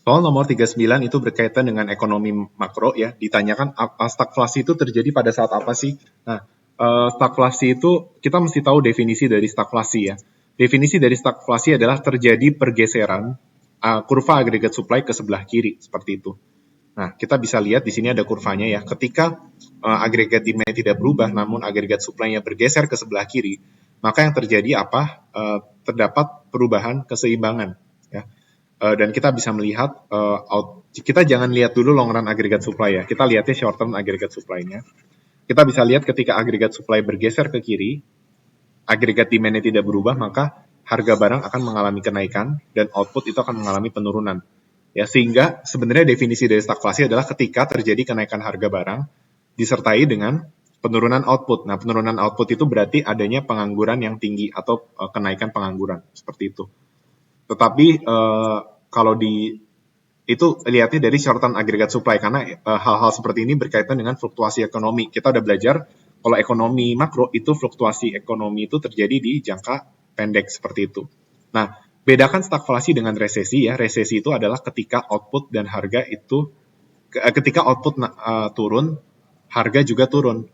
Soal nomor 39 itu berkaitan dengan ekonomi makro ya, ditanyakan stagflasi itu terjadi pada saat apa sih? Nah, stagflasi itu kita mesti tahu definisi dari stagflasi ya. Definisi dari stagflasi adalah terjadi pergeseran kurva agregat supply ke sebelah kiri seperti itu. Nah, kita bisa lihat di sini ada kurvanya ya. Ketika agregat demand tidak berubah, namun agregat supply-nya bergeser ke sebelah kiri, maka yang terjadi apa? Terdapat perubahan keseimbangan. Ya. Dan kita bisa melihat, kita jangan lihat dulu long run agregat supply ya. Kita lihatnya short term agregat supply-nya. Kita bisa lihat ketika agregat supply bergeser ke kiri, agregat demand-nya tidak berubah, maka harga barang akan mengalami kenaikan dan output itu akan mengalami penurunan. Ya, sehingga sebenarnya definisi dari stagflasi adalah ketika terjadi kenaikan harga barang disertai dengan penurunan output. Nah, penurunan output itu berarti adanya pengangguran yang tinggi atau kenaikan pengangguran seperti itu. Tetapi kalau itu lihatnya dari short term agregat supply karena hal-hal seperti ini berkaitan dengan fluktuasi ekonomi. Kita udah belajar kalau ekonomi makro itu fluktuasi ekonomi itu terjadi di jangka pendek seperti itu. Nah, bedakan stagflasi dengan resesi ya. Resesi itu adalah ketika output dan harga itu ketika output turun, harga juga turun.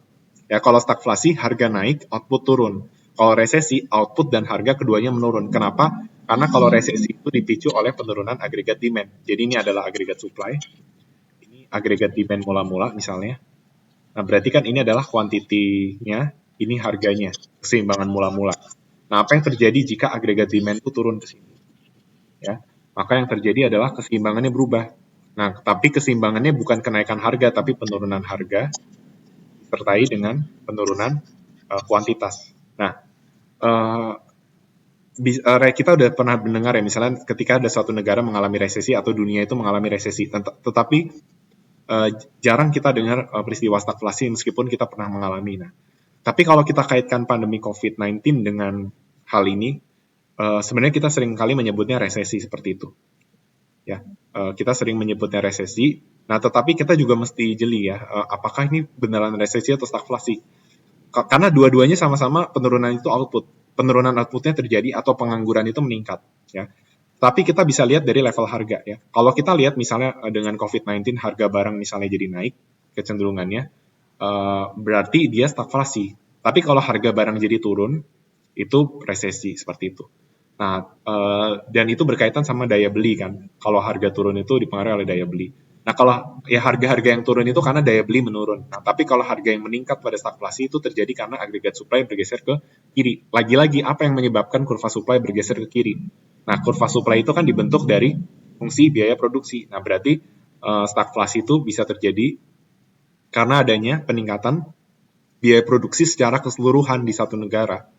Ya, kalau stagflasi harga naik, output turun. Kalau resesi, output dan harga keduanya menurun. Kenapa? Karena kalau resesi itu dipicu oleh penurunan agregat demand. Jadi ini adalah agregat supply, ini agregat demand mula-mula misalnya. Nah, berarti kan ini adalah kuantitinya, ini harganya, keseimbangan mula-mula. Nah, apa yang terjadi jika agregat demand itu turun ke sini? Ya, maka yang terjadi adalah keseimbangannya berubah. Nah, tapi keseimbangannya bukan kenaikan harga, tapi penurunan harga disertai dengan penurunan kuantitas. Nah, kita udah pernah mendengar ya, misalnya ketika ada suatu negara mengalami resesi atau dunia itu mengalami resesi, tetapi jarang kita dengar peristiwa stagflasi meskipun kita pernah mengalami. Nah, tapi kalau kita kaitkan pandemi COVID-19 dengan hal ini, sebenarnya kita sering kali menyebutnya resesi seperti itu. Ya, kita sering menyebutnya resesi. Nah, tetapi kita juga mesti jeli ya, apakah ini beneran resesi atau stagflasi? Karena dua-duanya sama-sama penurunan itu output. Penurunan outputnya terjadi atau pengangguran itu meningkat. Ya. Tapi kita bisa lihat dari level harga. Ya. Kalau kita lihat misalnya dengan COVID-19 harga barang misalnya jadi naik kecenderungannya, berarti dia stagflasi. Tapi kalau harga barang jadi turun, itu resesi seperti itu. Nah, dan itu berkaitan sama daya beli kan. Kalau harga turun itu dipengaruhi oleh daya beli. Nah, kalau ya harga-harga yang turun itu karena daya beli menurun. Nah, tapi kalau harga yang meningkat pada stagflasi itu terjadi karena agregat supply bergeser ke kiri. Lagi-lagi, apa yang menyebabkan kurva supply bergeser ke kiri? Nah, kurva supply itu kan dibentuk dari fungsi biaya produksi. Nah, berarti stagflasi itu bisa terjadi karena adanya peningkatan biaya produksi secara keseluruhan di satu negara.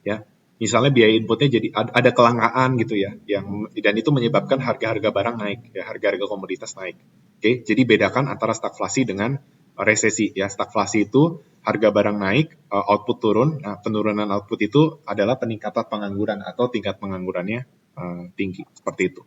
Ya, misalnya biaya inputnya jadi ada kelangkaan gitu ya, dan itu menyebabkan harga-harga barang naik, ya harga-harga komoditas naik. Oke, jadi bedakan antara stagflasi dengan resesi ya. Stagflasi itu harga barang naik, output turun. Nah, penurunan output itu adalah peningkatan pengangguran atau tingkat penganggurannya tinggi seperti itu.